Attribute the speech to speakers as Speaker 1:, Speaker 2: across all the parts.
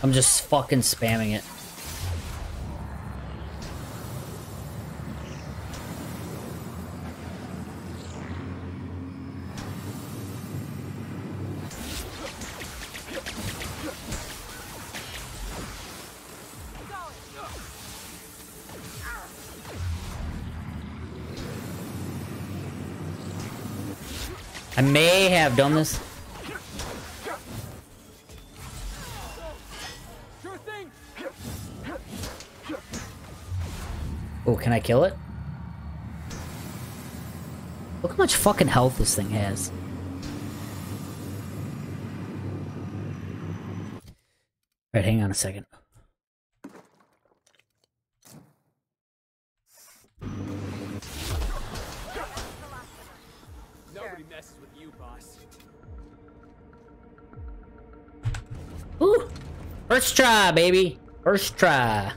Speaker 1: I'm just fucking spamming it. I may have done this. Oh, can I kill it? Look how much fucking health this thing has. Alright, hang on a second.
Speaker 2: Nobody messes with you, boss.
Speaker 1: Ooh! First try, baby! First try.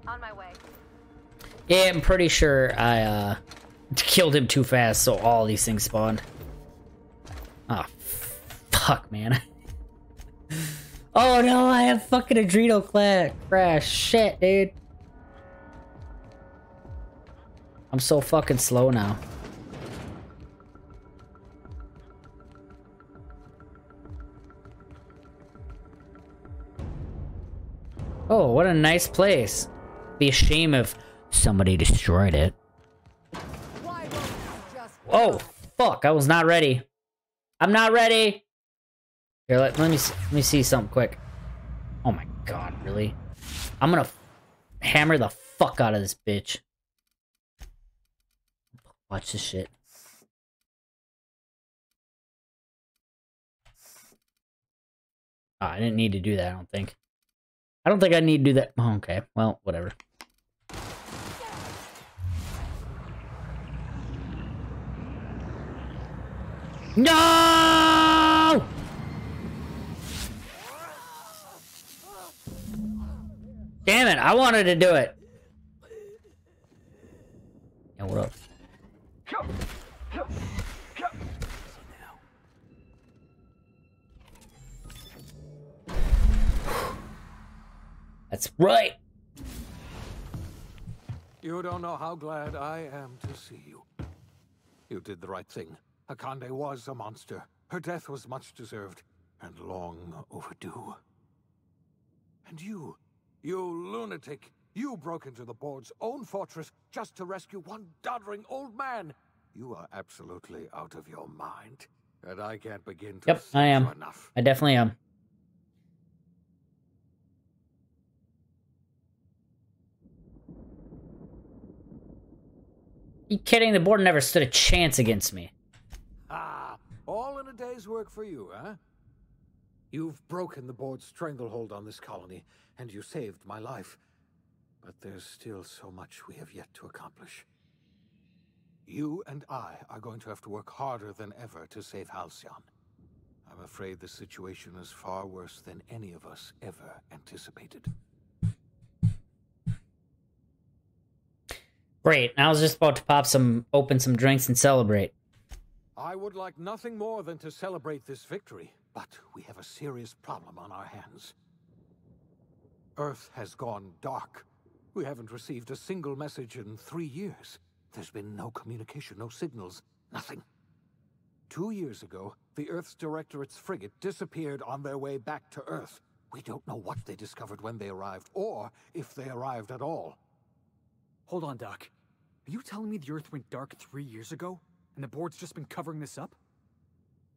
Speaker 3: On my way.
Speaker 1: Yeah, I'm pretty sure I, killed him too fast, so all these things spawned. Oh, fuck, man. Oh no, I have fucking adrenal crash. Shit, dude. I'm so fucking slow now. Oh, what a nice place. Be a shame if somebody destroyed it. Oh, fuck, I was not ready. I'm not ready. Here, let me see something quick. Oh my god, really? I'm gonna hammer the fuck out of this bitch. Watch this shit. Oh, I didn't need to do that, I don't think. I don't think I need to do that. Oh, okay, well, whatever. No! Damn it, I wanted to do it. Yeah, what up? That's right.
Speaker 4: You don't know how glad I am to see you. You did the right thing. Akande was a monster. Her death was much deserved and long overdue. And you lunatic, you broke into the board's own fortress just to rescue one doddering old man. You are absolutely out of your mind. And I can't begin to
Speaker 1: Yep, I am.
Speaker 4: enough.
Speaker 1: I definitely am. You kidding? The board never stood a chance against me.
Speaker 4: Ah, all in a day's work for you, huh? You've broken the board's stranglehold on this colony, and you saved my life. But there's still so much we have yet to accomplish. You and I are going to have to work harder than ever to save Halcyon. I'm afraid the situation is far worse than any of us ever anticipated.
Speaker 1: Great. I was just about to open some drinks and celebrate.
Speaker 4: I would like nothing more than to celebrate this victory, but we have a serious problem on our hands. Earth has gone dark. We haven't received a single message in 3 years. There's been no communication, no signals, nothing. 2 years ago, the Earth's Directorate's frigate disappeared on their way back to Earth. We don't know what they discovered when they arrived, or if they arrived at all.
Speaker 2: Hold on, Doc. Are you telling me the Earth went dark 3 years ago, and the board's just been covering this up?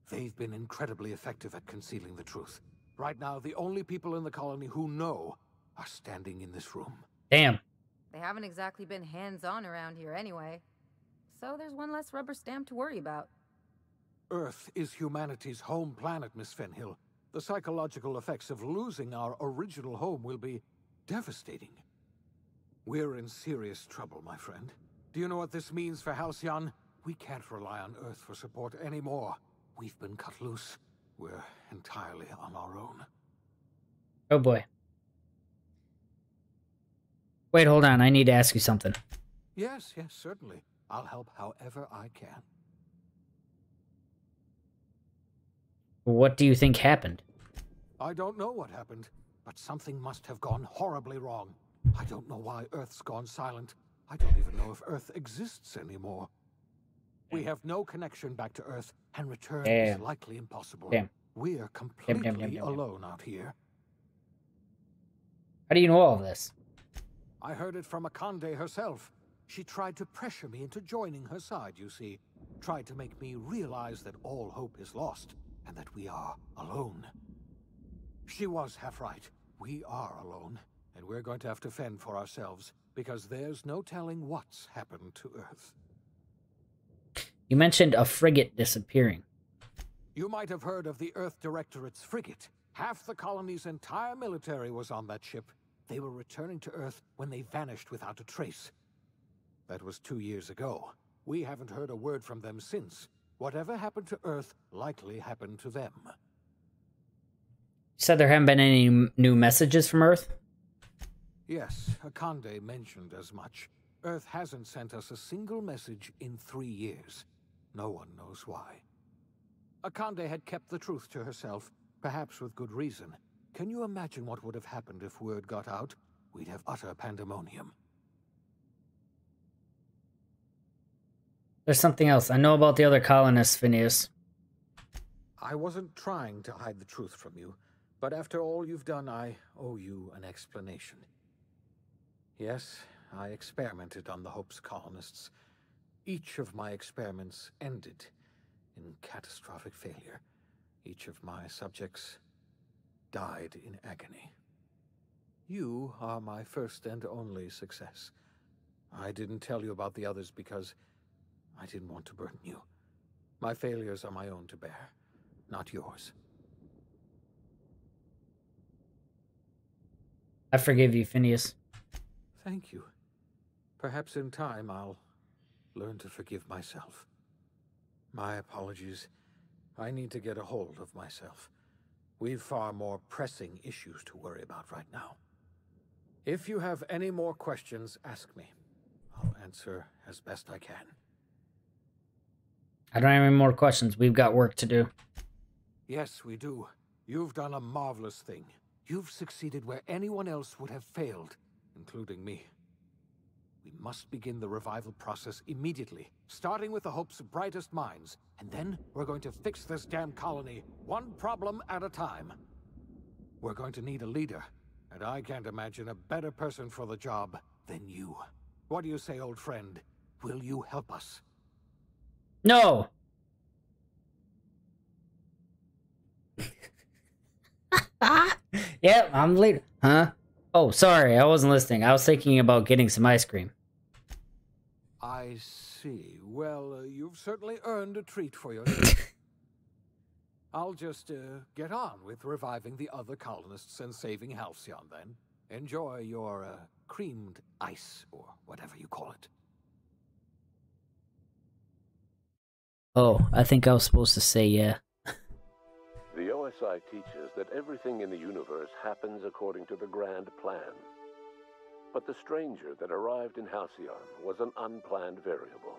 Speaker 4: They've been incredibly effective at concealing the truth. Right now, the only people in the colony who know are standing in this room.
Speaker 1: Damn.
Speaker 3: They haven't exactly been hands-on around here anyway. So there's one less rubber stamp to worry about.
Speaker 4: Earth is humanity's home planet, Miss Fenhill. The psychological effects of losing our original home will be devastating. We're in serious trouble, my friend. Do you know what this means for Halcyon? We can't rely on Earth for support anymore. We've been cut loose. We're entirely on our own.
Speaker 1: Oh boy. Wait, hold on. I need to ask you something.
Speaker 4: Yes, certainly. I'll help however I can.
Speaker 1: What do you think happened?
Speaker 4: I don't know what happened, but something must have gone horribly wrong. I don't know why Earth's gone silent. I don't even know if Earth exists anymore. We have no connection back to Earth, and return is likely impossible.
Speaker 1: Damn.
Speaker 4: We're completely alone out here.
Speaker 1: How do you know all of this?
Speaker 4: I heard it from Akande herself. She tried to pressure me into joining her side, you see. Tried to make me realize that all hope is lost, and that we are alone. She was half right. We are alone, and we're going to have to fend for ourselves, because there's no telling what's happened to Earth.
Speaker 1: You mentioned a frigate disappearing.
Speaker 4: You might have heard of the Earth Directorate's frigate. Half the colony's entire military was on that ship. They were returning to Earth when they vanished without a trace. That was 2 years ago. We haven't heard a word from them since. Whatever happened to Earth likely happened to them.
Speaker 1: You said there haven't been any new messages from Earth?
Speaker 4: Yes, Akande mentioned as much. Earth hasn't sent us a single message in 3 years. No one knows why. Akande had kept the truth to herself, perhaps with good reason. Can you imagine what would have happened if word got out? We'd have utter pandemonium.
Speaker 1: There's something else. I know about the other colonists, Phineas.
Speaker 4: I wasn't trying to hide the truth from you, but after all you've done, I owe you an explanation. Yes, I experimented on the Hope's colonists. Each of my experiments ended in catastrophic failure. Each of my subjects died in agony. You are my first and only success. I didn't tell you about the others because I didn't want to burden you. My failures are my own to bear, not yours.
Speaker 1: I forgive you, Phineas.
Speaker 4: Thank you. Perhaps in time I'll learn to forgive myself. My apologies. I need to get a hold of myself. We've far more pressing issues to worry about right now. If you have any more questions, ask me. I'll answer as best I can.
Speaker 1: I don't have any more questions. We've got work to do.
Speaker 4: Yes, we do. You've done a marvelous thing. You've succeeded where anyone else would have failed, including me. We must begin the revival process immediately, starting with the Hope's brightest minds, and then we're going to fix this damn colony, one problem at a time. We're going to need a leader, and I can't imagine a better person for the job than you. What do you say, old friend? Will you help us?
Speaker 1: No! Yeah, I'm the leader. Huh? Oh, sorry, I wasn't listening. I was thinking about getting some ice cream.
Speaker 4: I see. Well, you've certainly earned a treat for yourself. I'll just get on with reviving the other colonists and saving Halcyon, then. Enjoy your creamed ice, or whatever you call it.
Speaker 1: Oh, I think I was supposed to say yeah.
Speaker 5: The OSI teaches that everything in the universe happens according to the grand plan. But the stranger that arrived in Halcyon was an unplanned variable.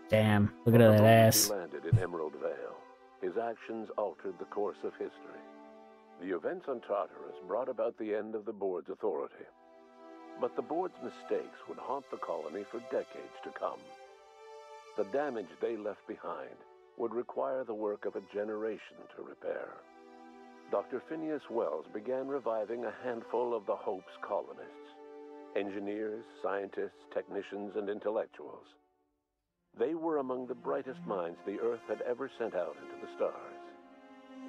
Speaker 1: Damn, look at that ass.
Speaker 5: He landed in Emerald Vale. His actions altered the course of history. The events on Tartarus brought about the end of the board's authority. But the board's mistakes would haunt the colony for decades to come. The damage they left behind would require the work of a generation to repair. Dr. Phineas Wells began reviving a handful of the Hope's colonists. Engineers, scientists, technicians, and intellectuals. They were among the brightest minds the Earth had ever sent out into the stars.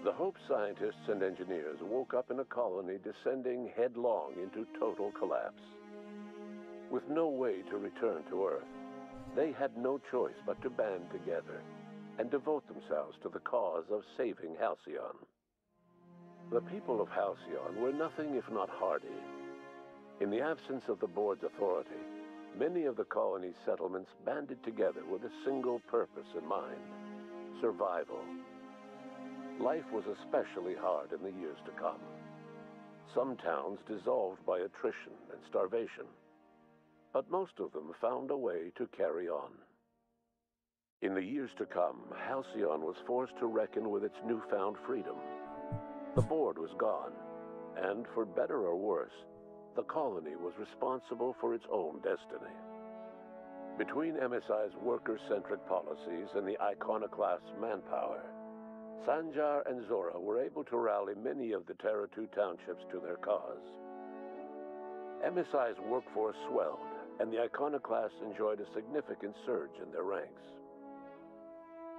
Speaker 5: The Hope scientists and engineers woke up in a colony descending headlong into total collapse. With no way to return to Earth, they had no choice but to band together and devote themselves to the cause of saving Halcyon. The people of Halcyon were nothing if not hardy. In the absence of the board's authority, many of the colony's settlements banded together with a single purpose in mind: survival. Life was especially hard in the years to come. Some towns dissolved by attrition and starvation, but most of them found a way to carry on. In the years to come, Halcyon was forced to reckon with its newfound freedom. The board was gone, and for better or worse, the colony was responsible for its own destiny. Between MSI's worker-centric policies and the iconoclast's manpower, Sanjar and Zora were able to rally many of the Terra 2 townships to their cause. MSI's workforce swelled, and the iconoclasts enjoyed a significant surge in their ranks.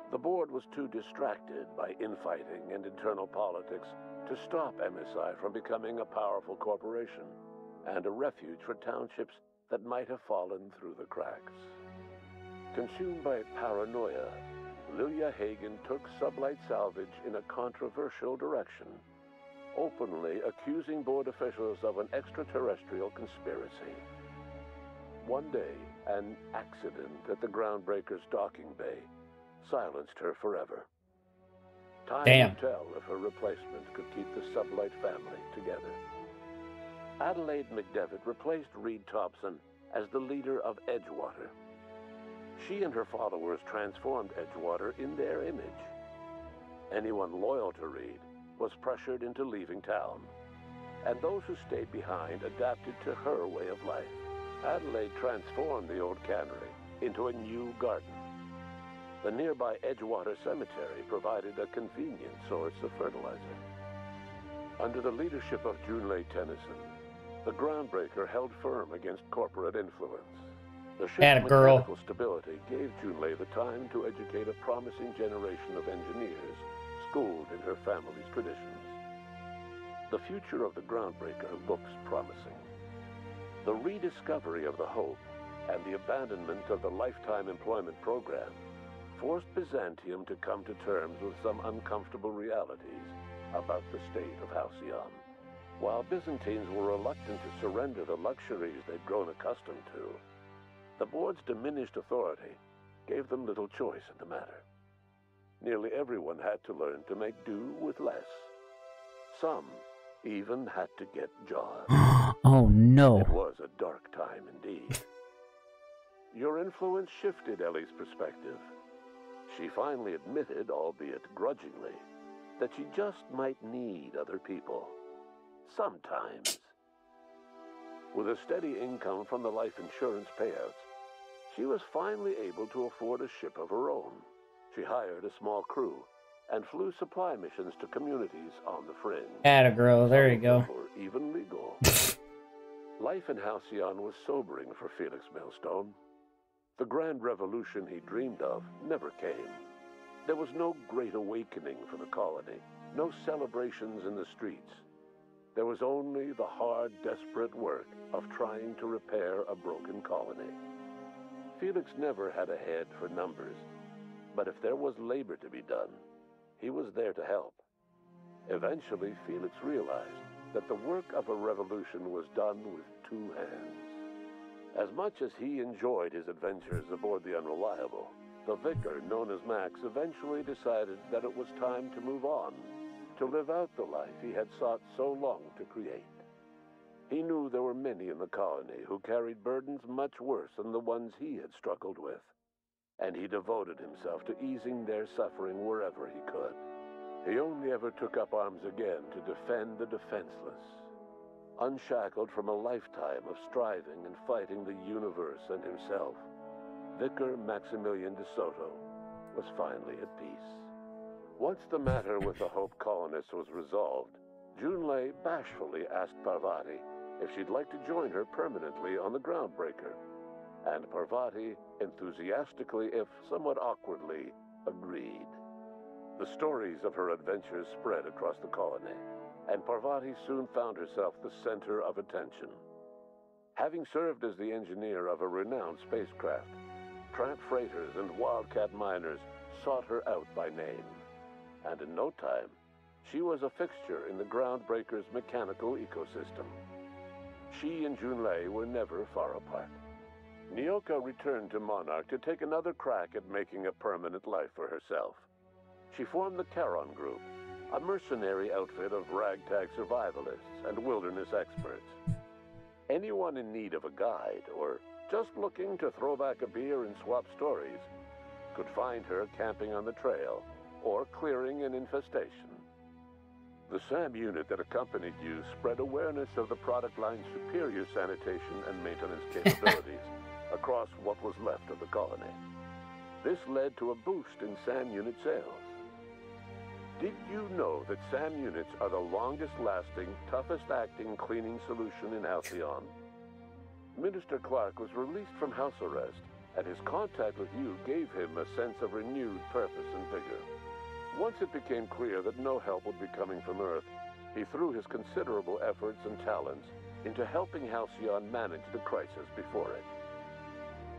Speaker 5: The board was too distracted by infighting and internal politics to stop MSI from becoming a powerful corporation and a refuge for townships that might have fallen through the cracks. Consumed by paranoia, Lilia Hagen took Sublight Salvage in a controversial direction, openly accusing board officials of an extraterrestrial conspiracy. One day, an accident at the Groundbreaker's docking bay silenced her forever. Time would tell if her replacement could keep the Sublight family together. Adelaide McDevitt replaced Reed Thompson as the leader of Edgewater. She and her followers transformed Edgewater in their image. Anyone loyal to Reed was pressured into leaving town, and those who stayed behind adapted to her way of life. Adelaide transformed the old cannery into a new garden. The nearby Edgewater Cemetery provided a convenient source of fertilizer. Under the leadership of Junlei Tennyson, the Groundbreaker held firm against corporate influence. The ship's mechanical stability gave Junlei the time to educate a promising generation of engineers schooled in her family's traditions. The future of the Groundbreaker looks promising. The rediscovery of the Hope and the abandonment of the lifetime employment program forced Byzantium to come to terms with some uncomfortable realities about the state of Halcyon. While Byzantines were reluctant to surrender the luxuries they'd grown accustomed to, the board's diminished authority gave them little choice in the matter. Nearly everyone had to learn to make do with less. Some even had to get jobs.
Speaker 1: Oh no.
Speaker 5: It was a dark time indeed. Your influence shifted Ellie's perspective. She finally admitted, albeit grudgingly, that she just might need other people. Sometimes. With a steady income from the life insurance payouts, she was finally able to afford a ship of her own. She hired a small crew and flew supply missions to communities on the fringe.
Speaker 1: Atta girl, there you go.
Speaker 5: Or even legal. Life in Halcyon was sobering for Felix Millstone. The grand revolution he dreamed of never came. There was no great awakening for the colony, no celebrations in the streets. There was only the hard, desperate work of trying to repair a broken colony. Felix never had a head for numbers, but if there was labor to be done, he was there to help. Eventually, Felix realized that the work of a revolution was done with two hands. As much as he enjoyed his adventures aboard the Unreliable, the vicar, known as Max, eventually decided that it was time to move on, to live out the life he had sought so long to create. He knew there were many in the colony who carried burdens much worse than the ones he had struggled with, and he devoted himself to easing their suffering wherever he could. He only ever took up arms again to defend the defenseless. Unshackled from a lifetime of striving and fighting the universe and himself, Vicar Maximilian de Soto was finally at peace. Once the matter with the Hope colonists was resolved, Junlei bashfully asked Parvati if she'd like to join her permanently on the Groundbreaker, and Parvati enthusiastically, if somewhat awkwardly, agreed. The stories of her adventures spread across the colony, and Parvati soon found herself the center of attention. Having served as the engineer of a renowned spacecraft, tramp freighters and wildcat miners sought her out by name, and in no time, she was a fixture in the Groundbreaker's mechanical ecosystem. She and Junlei were never far apart. Nyoka returned to Monarch to take another crack at making a permanent life for herself. She formed the Charon Group, a mercenary outfit of ragtag survivalists and wilderness experts. Anyone in need of a guide, or just looking to throw back a beer and swap stories, could find her camping on the trail or clearing an infestation. The SAM unit that accompanied you spread awareness of the product line's superior sanitation and maintenance capabilities across what was left of the colony. This led to a boost in SAM unit sales. Did you know that SAM units are the longest-lasting, toughest-acting cleaning solution in Halcyon? Minister Clark was released from house arrest, and his contact with you gave him a sense of renewed purpose and vigor. Once it became clear that no help would be coming from Earth, he threw his considerable efforts and talents into helping Halcyon manage the crisis before it.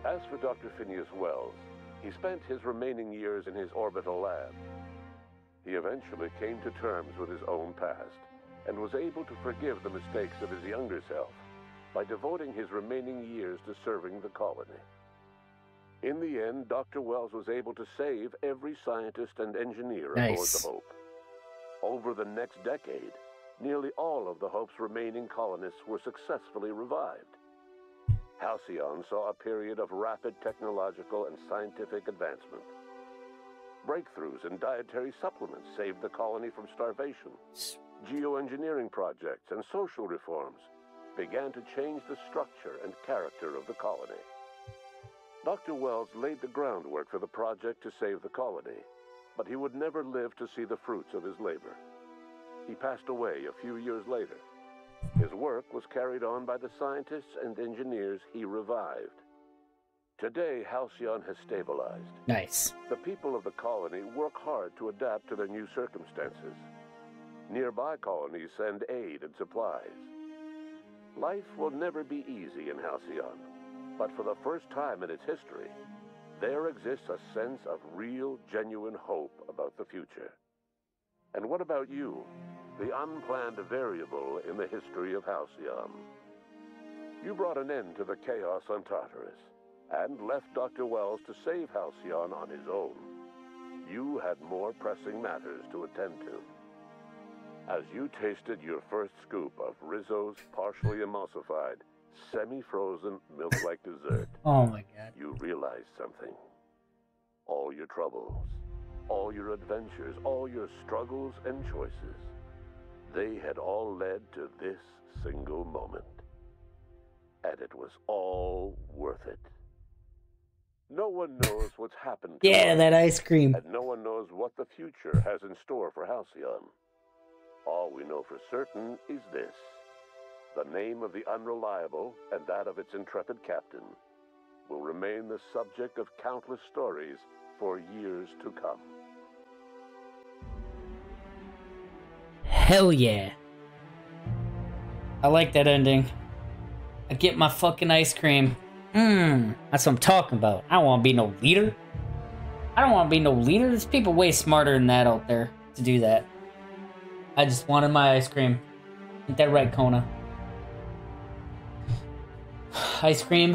Speaker 5: As for Dr. Phineas Wells, he spent his remaining years in his orbital lab. He eventually came to terms with his own past and was able to forgive the mistakes of his younger self by devoting his remaining years to serving the colony. In the end, Dr. Wells was able to save every scientist and engineer aboard the Hope. Over the next decade, nearly all of the Hope's remaining colonists were successfully revived. Halcyon saw a period of rapid technological and scientific advancement. Breakthroughs in dietary supplements saved the colony from starvation. Geoengineering projects and social reforms began to change the structure and character of the colony. Dr. Wells laid the groundwork for the project to save the colony, but he would never live to see the fruits of his labor. He passed away a few years later. His work was carried on by the scientists and engineers he revived. Today, Halcyon has stabilized.
Speaker 1: Nice.
Speaker 5: The people of the colony work hard to adapt to their new circumstances. Nearby colonies send aid and supplies. Life will never be easy in Halcyon, but for the first time in its history, there exists a sense of real, genuine hope about the future. And what about you, the unplanned variable in the history of Halcyon? You brought an end to the chaos on Tartarus, and left Dr. Wells to save Halcyon on his own. You had more pressing matters to attend to. As you tasted your first scoop of Rizzo's partially emulsified, semi-frozen milk-like dessert,
Speaker 1: Oh my god.
Speaker 5: you realized something. All your troubles, all your adventures, all your struggles and choices, they had all led to this single moment. And it was all worth it. No one knows what's happened to
Speaker 1: Yeah,
Speaker 5: us,
Speaker 1: that ice cream.
Speaker 5: and no one knows what the future has in store for Halcyon. All we know for certain is this: the name of the Unreliable and that of its intrepid captain will remain the subject of countless stories for years to come.
Speaker 1: Hell yeah. I like that ending. I get my fucking ice cream. That's what I'm talking about. I don't want to be no leader. I don't want to be no leader. There's people way smarter than that out there to do that. I just wanted my ice cream. Ain't that right, Kona? Ice cream.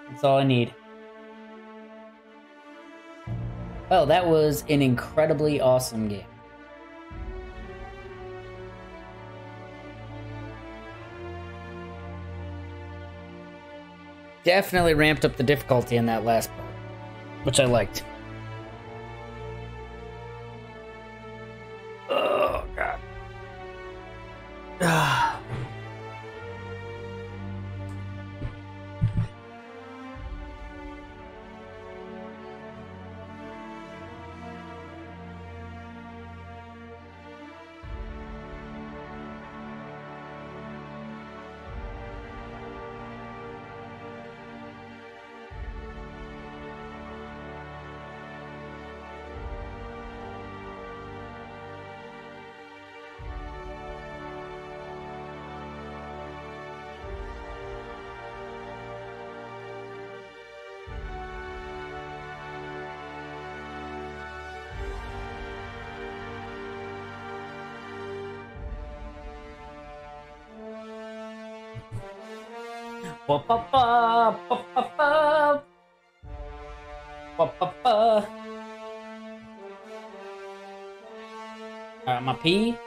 Speaker 1: That's all I need. Well, that was an incredibly awesome game. Definitely ramped up the difficulty in that last part, which I liked. Oh, God. Ba ba ba ba ba ba ba ba ba. Alright, my pee.